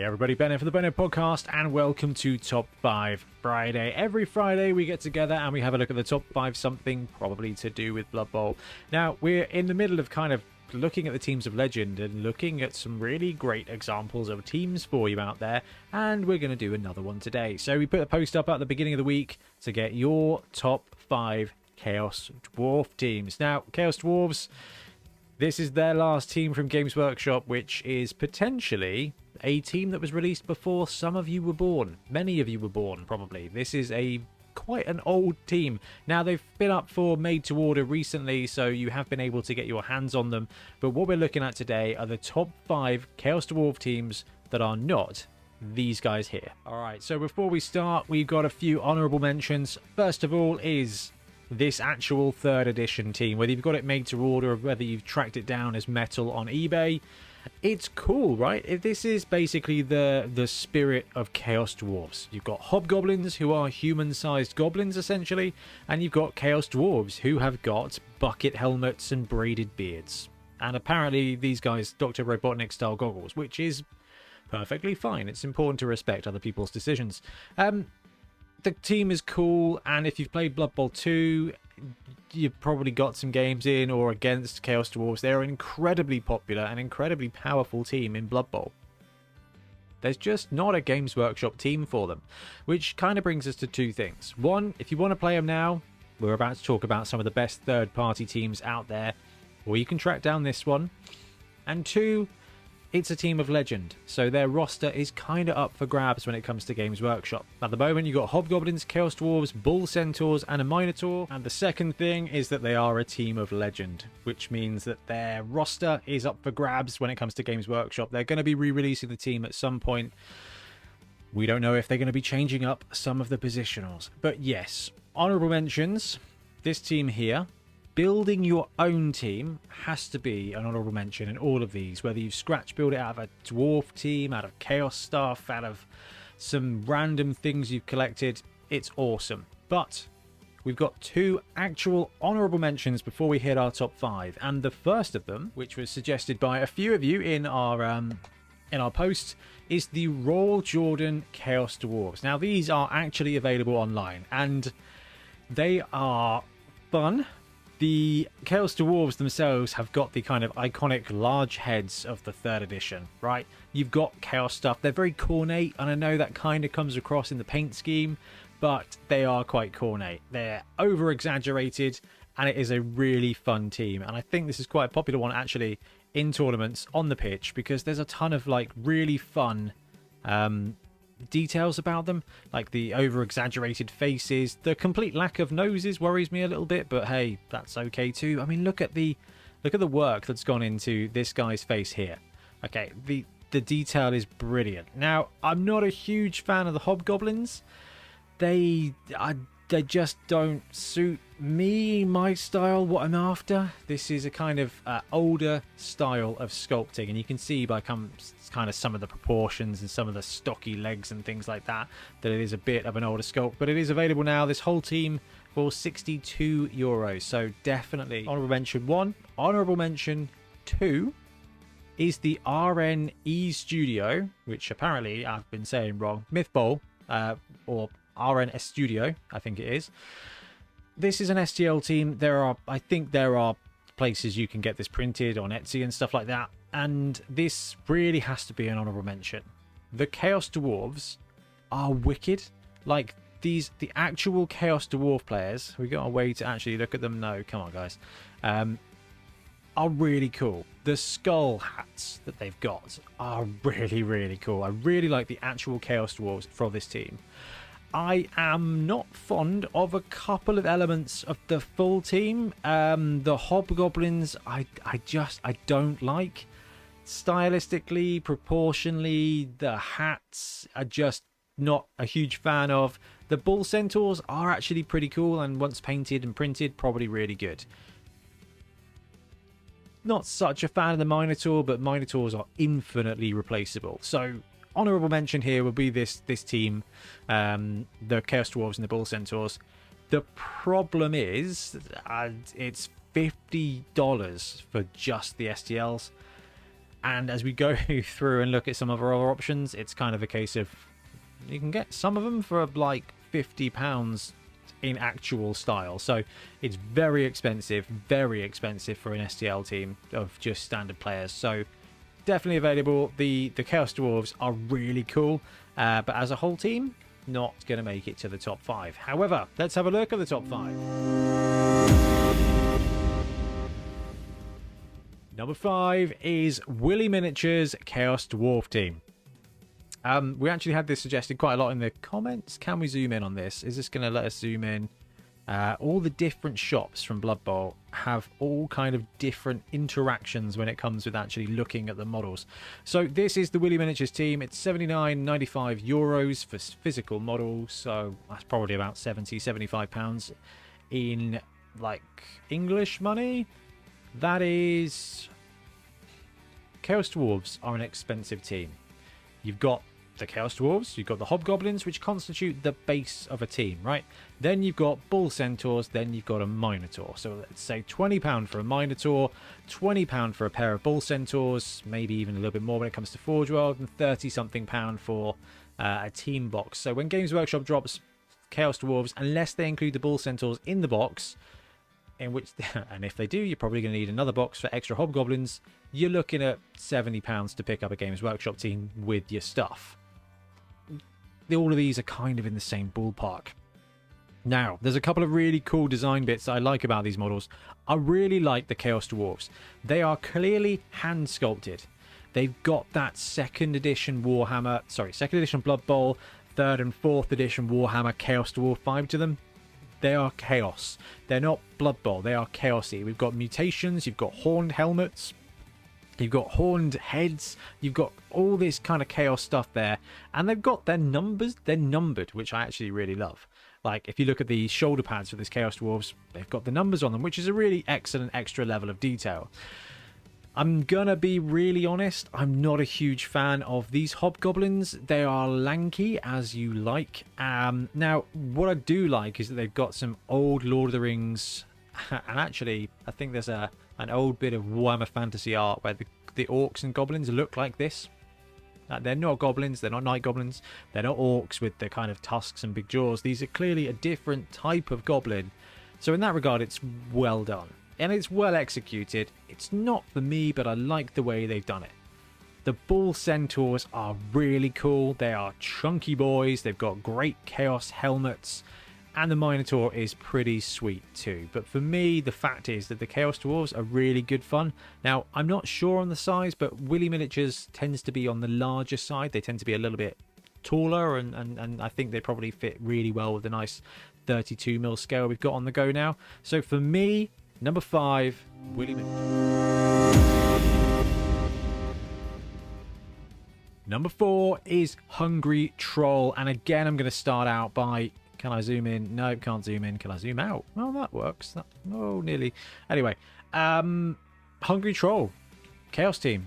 everybody, Ben here for the Bonehead podcast, and welcome to Top 5 Friday. Every Friday we get together and we have a look at the top 5 something probably to do with Blood Bowl. Now, we're in the middle of kind of looking at the teams of legend and looking at some really great examples of teams for you out there, and we're going to do another one today. So we put a post up at the beginning of the week to get your top 5 Chaos Dwarf teams. Now, Chaos Dwarves, this is their last team from Games Workshop, which is potentially a team that was released before some of you were born. Many of you were born, probably. This is quite an old team. Now, they've been up for made to order recently, so you have been able to get your hands on them. But what we're looking at today are the top 5 Chaos Dwarf teams that are not these guys here. All right, so before we start, we've got a few honorable mentions. First of all is this actual 3rd edition team, whether you've got it made to order or whether you've tracked it down as metal on eBay. It's cool, right? This is basically the spirit of Chaos Dwarves. You've got Hobgoblins, who are human-sized goblins, essentially, and you've got Chaos Dwarves, who have got bucket helmets and braided beards. And apparently these guys, Dr. Robotnik-style goggles, which is perfectly fine. It's important to respect other people's decisions. The team is cool, and if you've played Blood Bowl 2, you've probably got some games in or against Chaos Dwarves. They're an incredibly popular and incredibly powerful team in Blood Bowl. There's just not a Games Workshop team for them, which kind of brings us to two things. One, if you want to play them now, we're about to talk about some of the best third-party teams out there, or you can track down this one. And two, it's a team of legend, so their roster is kind of up for grabs when it comes to Games Workshop. At the moment, you've got Hobgoblins, Chaos Dwarves, Bull Centaurs, and a Minotaur. And the second thing is that they are a team of legend, which means that their roster is up for grabs when it comes to Games Workshop. They're going to be re-releasing the team at some point. We don't know if they're going to be changing up some of the positionals. But yes, honorable mentions. This team here. Building your own team has to be an honorable mention in all of these, whether you scratch build it out of a dwarf team, out of chaos stuff, out of some random things you've collected. It's awesome. But we've got 2 actual honorable mentions before we hit our top 5, and the first of them, which was suggested by a few of you in our post, is the Royal Jordan Chaos Dwarves. Now, these are actually available online, and they are fun. The Chaos Dwarves themselves have got the kind of iconic large heads of the 3rd edition, right? You've got chaos stuff. They're very cornate, and I know that kind of comes across in the paint scheme, but they are quite cornate. They're over-exaggerated, and it is a really fun team. And I think this is quite a popular one, actually, in tournaments on the pitch, because there's a ton of, like, really fun details about them, like the over-exaggerated faces. The complete lack of noses worries me a little bit, but hey, that's okay too. I mean, look at the work that's gone into this guy's face here. Okay, the detail is brilliant. Now, I'm not a huge fan of the Hobgoblins. They just don't suit me, my style, what I'm after. This is a kind of older style of sculpting, and you can see by kind of some of the proportions and some of the stocky legs and things like that it is a bit of an older sculpt, but it is available now, this whole team, for €62. So definitely honorable mention 1. Honorable mention 2 is the RNE Studio, which apparently I've been saying wrong, Myth Bowl, or RNS Studio, I think it is. This is an STL team. I think there are places you can get this printed on Etsy and stuff like that, and this really has to be an honorable mention. The Chaos Dwarves are wicked. Like, the actual Chaos Dwarf players, we got a way to actually look at them. No, come on, guys. Are really cool. The skull hats that they've got are really, really cool. I really like the actual Chaos Dwarves for this team. I am not fond of a couple of elements of the full team. The Hobgoblins, I don't like. Stylistically, proportionally, the hats are just not a huge fan of. The Bull Centaurs are actually pretty cool, and once painted and printed, probably really good. Not such a fan of the Minotaur, but Minotaurs are infinitely replaceable. So honorable mention here would be this team, the Chaos Dwarves and the Bull Centaurs. The problem is, it's $50 for just the STLs. And as we go through and look at some of our other options, it's kind of a case of you can get some of them for like £50 in actual style. So it's very expensive for an STL team of just standard players. So definitely available. The Chaos Dwarves are really cool, but as a whole team, not going to make it to the top 5. However, let's have a look at the top 5. Number 5 is Willy Miniatures Chaos Dwarf team. We actually had this suggested quite a lot in the comments. Can we zoom in on this? Is this going to let us zoom in? All the different shops from Blood Bowl have all kind of different interactions when it comes with actually looking at the models. So this is the Willy Miniatures team. It's €79.95 for physical models. So that's probably about £70-75 in like English money. That is... Chaos Dwarves are an expensive team. You've got the Chaos Dwarves, you've got the Hobgoblins, which constitute the base of a team, right? Then you've got Bull Centaurs, then you've got a Minotaur. So let's say £20 for a Minotaur, £20 for a pair of Bull Centaurs, maybe even a little bit more when it comes to Forge World, and £30-something for a team box. So when Games Workshop drops Chaos Dwarves, unless they include the Bull Centaurs in the box, in which, and if they do, you're probably going to need another box for extra Hobgoblins, you're looking at £70 to pick up a Games Workshop team with your stuff. All of these are kind of in the same ballpark. Now, there's a couple of really cool design bits that I like about these models. I really like the Chaos Dwarves. They are clearly hand sculpted. They've got that second edition Blood Bowl, 3rd and 4th edition Warhammer Chaos Dwarf vibe to them. They are chaos. They're not Blood Bowl. They are chaosy. We've got mutations. You've got horned helmets. You've got horned heads. You've got all this kind of chaos stuff there. And they've got their numbers. They're numbered, which I actually really love. Like, if you look at the shoulder pads for this Chaos Dwarves, they've got the numbers on them, which is a really excellent extra level of detail. I'm gonna be really honest, I'm not a huge fan of these Hobgoblins. They are lanky as you like. Now, what I do like is that they've got some old Lord of the Rings, and actually, I think there's an old bit of Warhammer Fantasy art where the orcs and goblins look like this. They're not goblins, they're not night goblins, they're not orcs with the kind of tusks and big jaws. These are clearly a different type of goblin. So in that regard, it's well done. And it's well executed. It's not for me, but I like the way they've done it. The Bull Centaurs are really cool. They are chunky boys. They've got great chaos helmets. And the Minotaur is pretty sweet too. But for me, the fact is that the Chaos Dwarves are really good fun. Now, I'm not sure on the size, but Willy Miniatures tends to be on the larger side. They tend to be a little bit taller, and I think they probably fit really well with the nice 32mm scale we've got on the go now. So for me, number 5, Willy Miniatures. Number 4 is Hungry Troll. And again, I'm going to start out by... Can I zoom in? No, can't zoom in. Can I zoom out? Well, that works. Oh, nearly. Anyway, Hungry Troll, Chaos Team,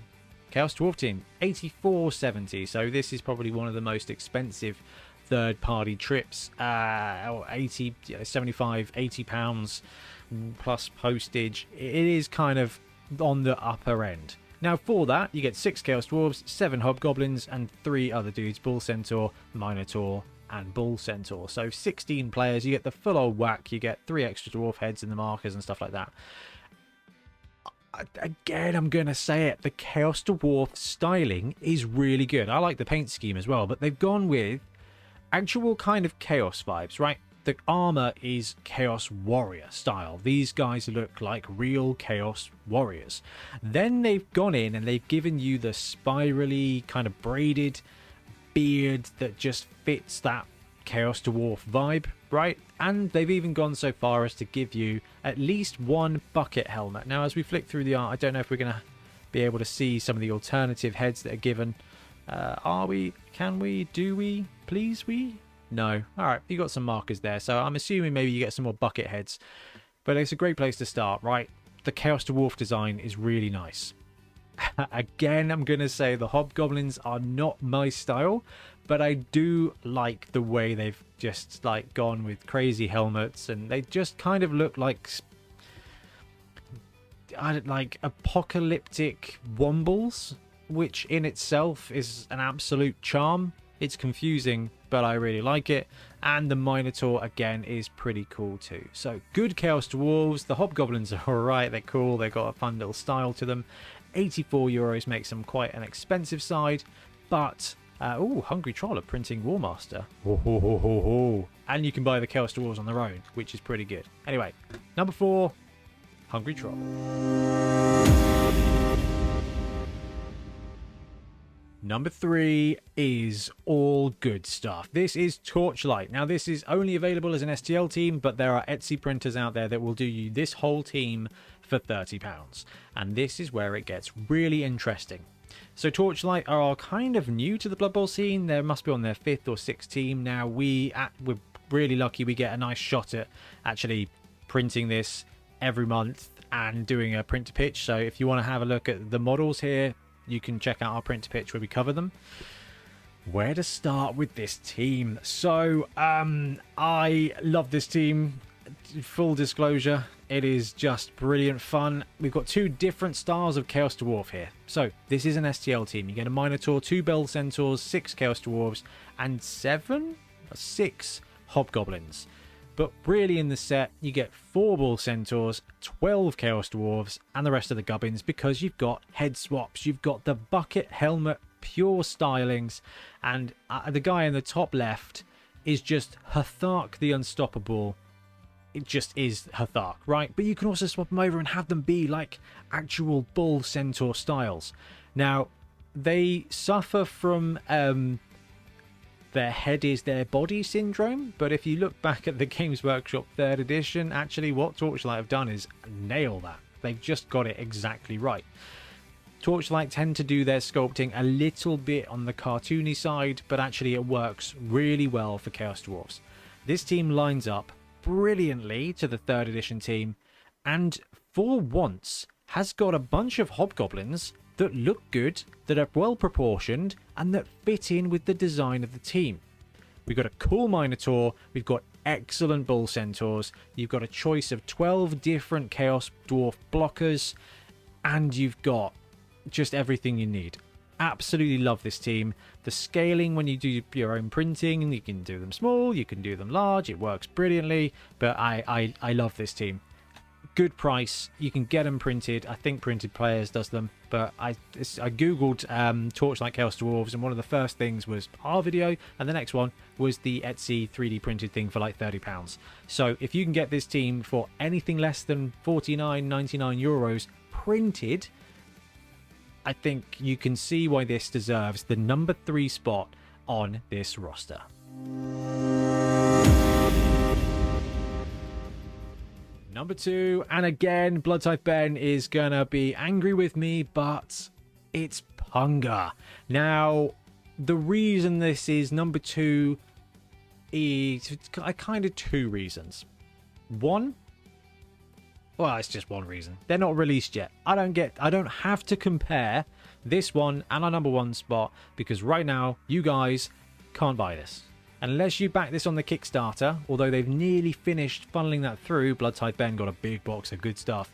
Chaos Dwarf Team, 84.70. So this is probably one of the most expensive third-party trips. 75, 80 pounds plus postage. It is kind of on the upper end. Now, for that, you get 6 Chaos Dwarves, 7 Hobgoblins, and 3 other dudes: Bull Centaur, Minotaur, and Bull Centaur. So 16 players, you get the full old whack. You get 3 extra dwarf heads and the markers and stuff like that. Again, I'm gonna say it, the Chaos Dwarf styling is really good. I like the paint scheme as well, but they've gone with actual kind of chaos vibes, right? The armor is Chaos Warrior style. These guys look like real Chaos Warriors. Then they've gone in and they've given you the spirally kind of braided beard that just fits that Chaos Dwarf vibe, right? And they've even gone so far as to give you at least 1 bucket helmet. Now, as we flick through the art, I don't know if we're going to be able to see some of the alternative heads that are given. Are we? Can we? Do we? Please we? No. Alright, you got some markers there, so I'm assuming maybe you get some more bucket heads. But it's a great place to start, right? The Chaos Dwarf design is really nice. Again, I'm going to say the Hobgoblins are not my style, but I do like the way they've just like gone with crazy helmets, and they just kind of look like like apocalyptic wombles, which in itself is an absolute charm. It's confusing, but I really like it. And the Minotaur, again, is pretty cool too. So, good Chaos Dwarves. The Hobgoblins are alright. They're cool. They've got a fun little style to them. 84 euros makes them quite an expensive side. But, Hungry Troll are printing Warmaster. And you can buy the Chaos Dwarves on their own, which is pretty good. Anyway, number 4, Hungry Troll. Number 3 is all good stuff. This is Torchlight. Now, this is only available as an STL team, but there are Etsy printers out there that will do you this whole team for £30. And this is where it gets really interesting. So Torchlight are kind of new to the Blood Bowl scene. They must be on their 5th or 6th team. Now, we're really lucky we get a nice shot at actually printing this every month and doing a print to pitch. So if you want to have a look at the models here, you can check out our print to pitch where we cover them. Where to start with this team? So, I love this team. Full disclosure, it is just brilliant fun. We've got 2 different styles of Chaos Dwarf here. So, this is an STL team. You get a Minotaur, 2 Bell Centaurs, 6 Chaos Dwarves, and 6 Hobgoblins. But really in the set, you get 4 Bull Centaurs, 12 Chaos Dwarves, and the rest of the gubbins, because you've got head swaps, you've got the bucket helmet, pure stylings, and the guy in the top left is just Hathark the Unstoppable. It just is Hathark, right? But you can also swap them over and have them be like actual Bull Centaur styles. Now, they suffer from their head is their body syndrome, but if you look back at the Games Workshop 3rd edition, actually what Torchlight have done is nail that. They've just got it exactly right. Torchlight tend to do their sculpting a little bit on the cartoony side, but actually it works really well for Chaos Dwarfs. This team lines up brilliantly to the 3rd edition team, and for once has got a bunch of Hobgoblins that look good, that are well proportioned, and that fit in with the design of the team. We've got a cool Minotaur, we've got excellent Bull Centaurs, you've got a choice of 12 different Chaos Dwarf blockers, and you've got just everything you need. Absolutely love this team. The scaling, when you do your own printing, you can do them small, you can do them large, it works brilliantly, but I love this team. Good price, you can get them printed. I think Printed Players does them, but I googled Torchlight Chaos Dwarves, and one of the first things was our video, and the next one was the Etsy 3D printed thing for like £30. So if you can get this team for anything less than 49.99 euros printed, I think you can see why this deserves the number 3 spot on this roster. Number 2, and again, Blood Type Ben is gonna be angry with me, but it's Punga. Now, the reason this is number 2 is kind of 2 reasons. One, well, it's just one reason. They're not released yet. I don't have to compare this one and our number 1 spot, because right now, you guys can't buy this. Unless you back this on the Kickstarter, although they've nearly finished funneling that through, Blood Type Ben got a big box of good stuff,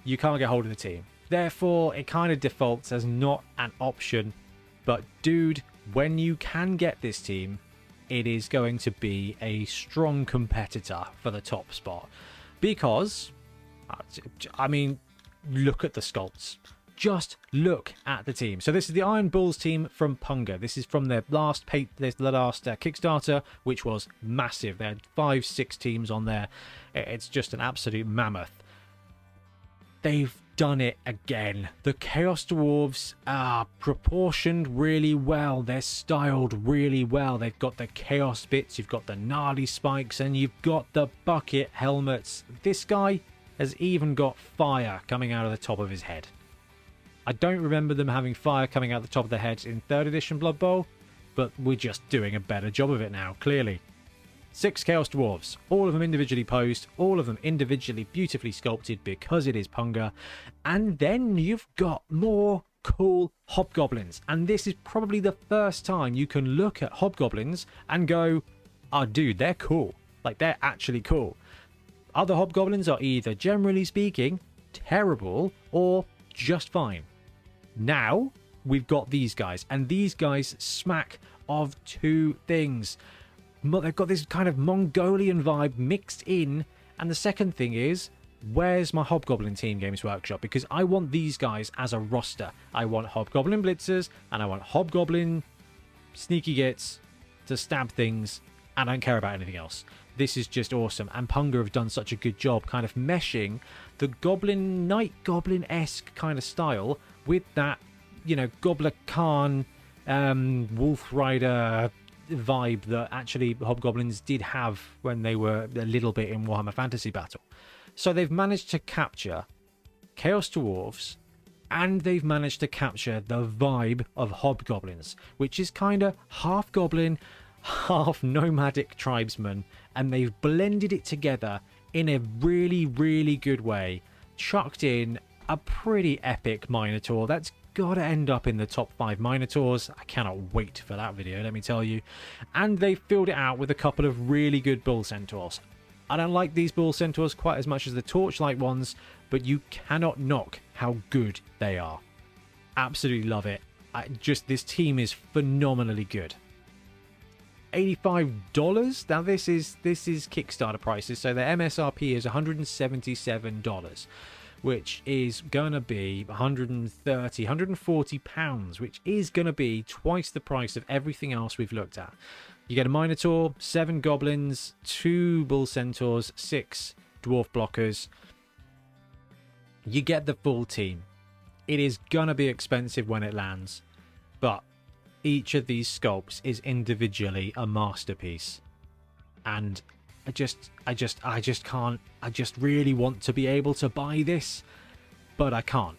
you can't get hold of the team. Therefore, it kind of defaults as not an option. But dude, when you can get this team, it is going to be a strong competitor for the top spot. Because, I mean, look at the sculpts. Just look at the team. So this is the Iron Bulls team from Punga. This is from their last Kickstarter, which was massive. They had 5-6 teams on there. It's just an absolute mammoth. They've done it again. The Chaos Dwarves are proportioned really well. They're styled really well. They've got the Chaos bits, you've got the gnarly spikes, and you've got the bucket helmets. This guy has even got fire coming out of the top of his head. I don't remember them having fire coming out the top of their heads in 3rd edition Blood Bowl, but we're just doing a better job of it now, clearly. 6 Chaos Dwarves, all of them individually posed, all of them individually beautifully sculpted because it is Punga. And then you've got more cool Hobgoblins. And this is probably the first time you can look at Hobgoblins and go, oh dude, they're cool. Like, they're actually cool. Other Hobgoblins are either, generally speaking, terrible or just fine. Now we've got these guys, and these guys smack of two things. They've got this kind of Mongolian vibe mixed in, and the second thing is, where's my Hobgoblin team, Games Workshop? Because I want these guys as a roster. I want Hobgoblin Blitzers, and I want Hobgoblin Sneaky Gits to stab things, and I don't care about anything else. This is just awesome, and Punga have done such a good job kind of meshing the Goblin, Night Goblin-esque kind of style with that, you know, Gobbler Khan, Wolf Rider vibe that actually Hobgoblins did have when they were a little bit in Warhammer Fantasy Battle. So they've managed to capture Chaos Dwarves, and they've managed to capture the vibe of Hobgoblins, which is kind of half Goblin, half nomadic tribesman, and they've blended it together in a really, really good way. Chucked in a pretty epic Minotaur that's gotta end up in the top 5 Minotaurs. I cannot wait for that video, let me tell you. And they filled it out with a couple of really good Bull Centaurs. I don't like these Bull Centaurs quite as much as the Torchlight ones, but you cannot knock how good they are. Absolutely love it. This team is phenomenally good. $85. Now this is Kickstarter prices, so the MSRP is $177, which is gonna be 140 pounds, which is gonna be twice the price of everything else we've looked at. You get a Minotaur, 7 Goblins, 2 Bull Centaurs, 6 Dwarf Blockers. You get the full team. It is gonna be expensive when it lands, but each of these sculpts is individually a masterpiece, and I just can't. I just really want to be able to buy this, but I can't,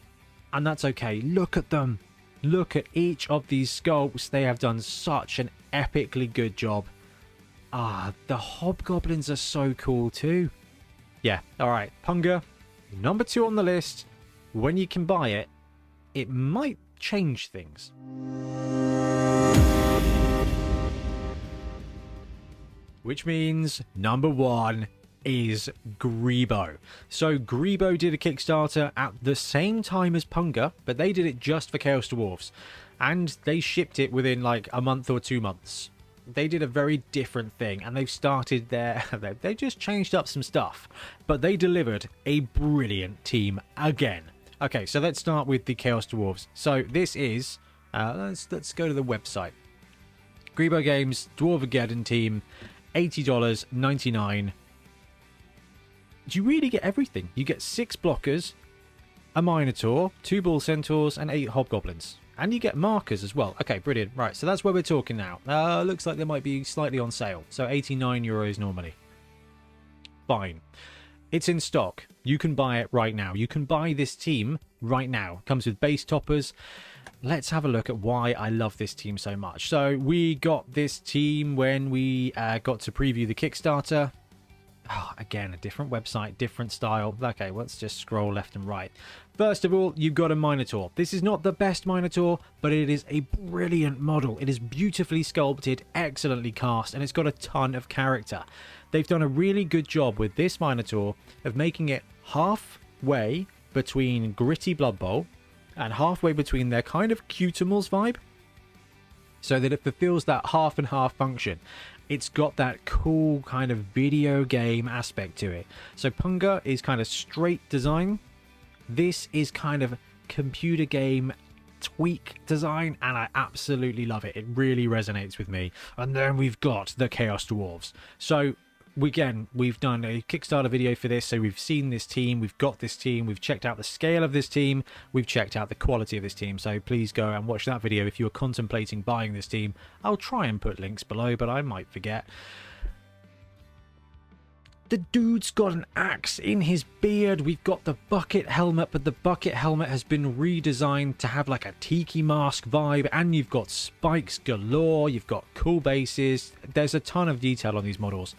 and that's okay. Look at them. Look at each of these sculpts. They have done such an epically good job. The Hobgoblins are so cool too. Yeah, alright, Punga, number 2 on the list. When you can buy it, it might change things. Which means number 1 is Grebo. So Grebo did a Kickstarter at the same time as Punga, but they did it just for Chaos Dwarfs, and they shipped it within like a month or 2 months. They did a very different thing, and they've started their they just changed up some stuff, but they delivered a brilliant team again. Okay, so let's start with the Chaos Dwarfs. So this is let's go to the website. Grebo Games Dwarvageddon team, $80, $99. You really get everything. You get 6 blockers, a Minotaur, 2 Bull Centaurs, and 8 Hobgoblins. And you get markers as well. Okay, brilliant. Right, so that's where we're talking now. Looks like they might be slightly on sale. So €89 normally. Fine. It's in stock. You can buy it right now. You can buy this team right now. It comes with base toppers. Let's have a look at why I love this team so much. So we got this team when we got to preview the Kickstarter. Oh, again, a different website, different style. Okay, let's just scroll left and right. First of all, you've got a Minotaur. This is not the best Minotaur, but it is a brilliant model. It is beautifully sculpted, excellently cast, and it's got a ton of character. They've done a really good job with this Minotaur of making it halfway between Gritty Blood Bowl and halfway between their kind of Cutimals vibe, so that it fulfills that half and half function. It's got that cool kind of video game aspect to it. So Punga is kind of straight design. This is kind of computer game tweak design, and I absolutely love it. It really resonates with me. And then we've got the Chaos Dwarves. So again, we've done a Kickstarter video for this, so we've seen this team, we've got this team, we've checked out the scale of this team, we've checked out the quality of this team, so please go and watch that video if you're contemplating buying this team. I'll try and put links below, but I might forget. The dude's got an axe in his beard. We've got the bucket helmet, but the bucket helmet has been redesigned to have like a tiki mask vibe, and you've got spikes galore, you've got cool bases. There's a ton of detail on these models,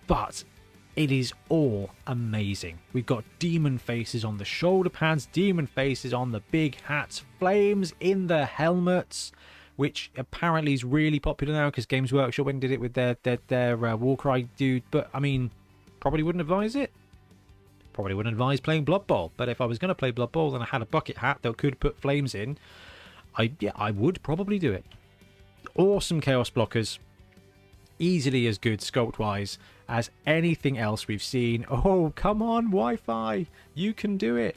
but it is all amazing. We've got demon faces on the shoulder pads, demon faces on the big hats, flames in the helmets, which apparently is really popular now because Games Workshop went and did it with their Warcry dude. But I mean, probably wouldn't advise it. probably wouldn't advise playing Blood Bowl. But if I was going to play Blood Bowl and I had a bucket hat that could put flames in, I would probably do it. Awesome chaos blockers. Easily as good sculpt-wise as anything else we've seen. Oh, come on, Wi-Fi. You can do it.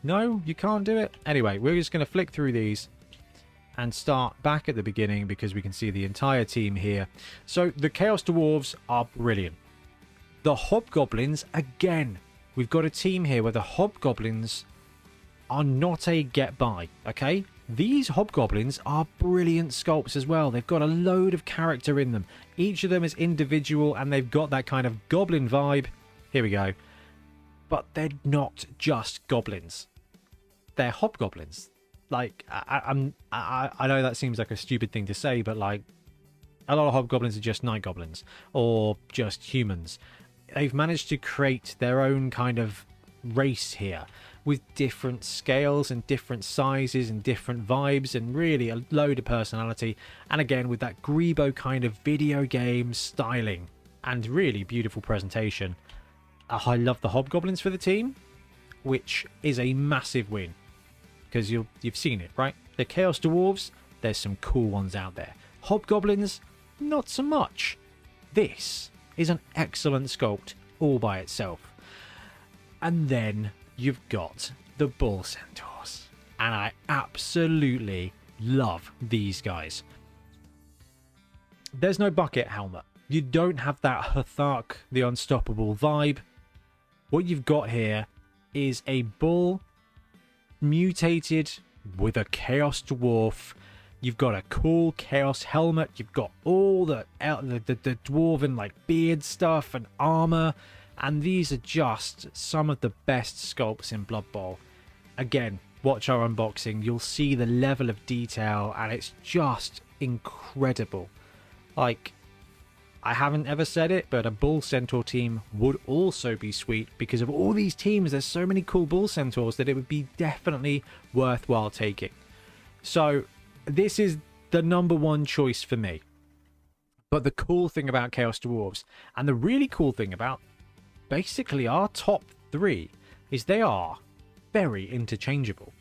No, you can't do it. Anyway, we're just going to flick through these and start back at the beginning because we can see the entire team here. So the Chaos Dwarves are brilliant. The Hobgoblins, again, we've got a team here where the Hobgoblins are not a get-by, okay? These Hobgoblins are brilliant sculpts as well. They've got a load of character in them. Each of them is individual and they've got that kind of goblin vibe. Here we go. But they're not just goblins. They're Hobgoblins. Like, I know that seems like a stupid thing to say, but like, a lot of Hobgoblins are just night goblins or just humans. They've managed to create their own kind of race here with different scales and different sizes and different vibes and really a load of personality. And again, with that Grebo kind of video game styling and really beautiful presentation. I love the Hobgoblins for the team, which is a massive win. Because you've seen it, right? The Chaos Dwarves, there's some cool ones out there. Hobgoblins, not so much. This is an excellent sculpt all by itself. And then you've got the Bull Centaurs. And I absolutely love these guys. There's no bucket helmet. You don't have that Hthark the Unstoppable vibe. What you've got here is a bull mutated with a Chaos Dwarf. You've got a cool Chaos helmet. You've got all the dwarven like beard stuff and armor. And these are just some of the best sculpts in Blood Bowl. Again, watch our unboxing. You'll see the level of detail and it's just incredible. Like, I haven't ever said it, but a Bull Centaur team would also be sweet because of all these teams. There's so many cool Bull Centaurs that it would be definitely worthwhile taking. So this is the #1 choice for me. But the cool thing about Chaos Dwarves, and the really cool thing about basically our top 3, is they are very interchangeable.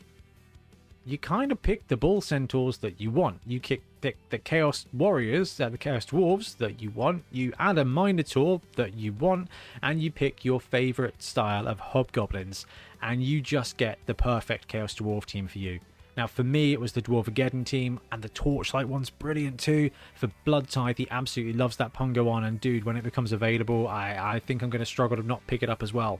You kind of pick the Bull Centaurs that you want. You pick the Chaos Warriors, the Chaos Dwarves that you want. You add a Minotaur that you want. And you pick your favourite style of Hobgoblins. And you just get the perfect Chaos Dwarf team for you. Now, for me, it was the Dwarvageddon team. And the Torchlight one's brilliant too. For Blood Tithe, he absolutely loves that Pungo one. And dude, when it becomes available, I think I'm going to struggle to not pick it up as well.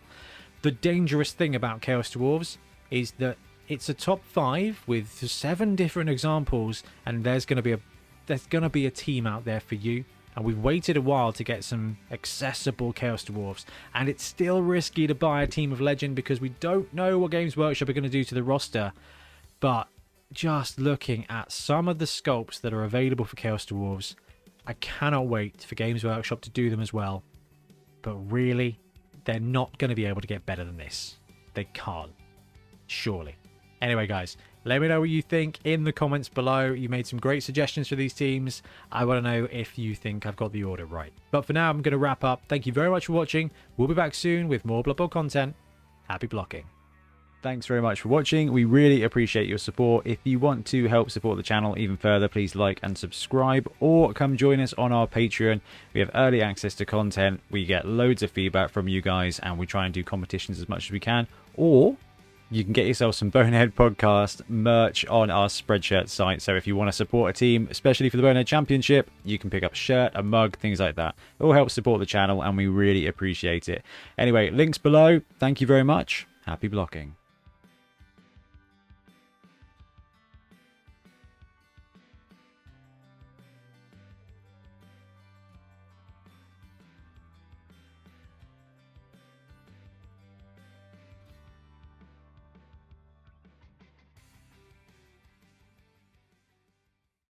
The dangerous thing about Chaos Dwarves is that it's a top 5 with 7 different examples, and there's going to be a team out there for you. And we've waited a while to get some accessible Chaos Dwarves, and it's still risky to buy a team of Legend because we don't know what Games Workshop are going to do to the roster. But just looking at some of the sculpts that are available for Chaos Dwarves, I cannot wait for Games Workshop to do them as well. But really, they're not going to be able to get better than this. They can't. Surely. Anyway, guys, let me know what you think in the comments below. You made some great suggestions for these teams. I want to know if you think I've got the order right. But for now, I'm going to wrap up. Thank you very much for watching. We'll be back soon with more Blood Bowl content. Happy blocking. Thanks very much for watching. We really appreciate your support. If you want to help support the channel even further, please like and subscribe, or come join us on our Patreon. We have early access to content. We get loads of feedback from you guys, and we try and do competitions as much as we can. Or you can get yourself some Bonehead podcast merch on our Spreadshirt site. So if you want to support a team, especially for the Bonehead Championship, you can pick up a shirt, a mug, things like that. It all helps support the channel, and we really appreciate it. Anyway, links below. Thank you very much. Happy blocking.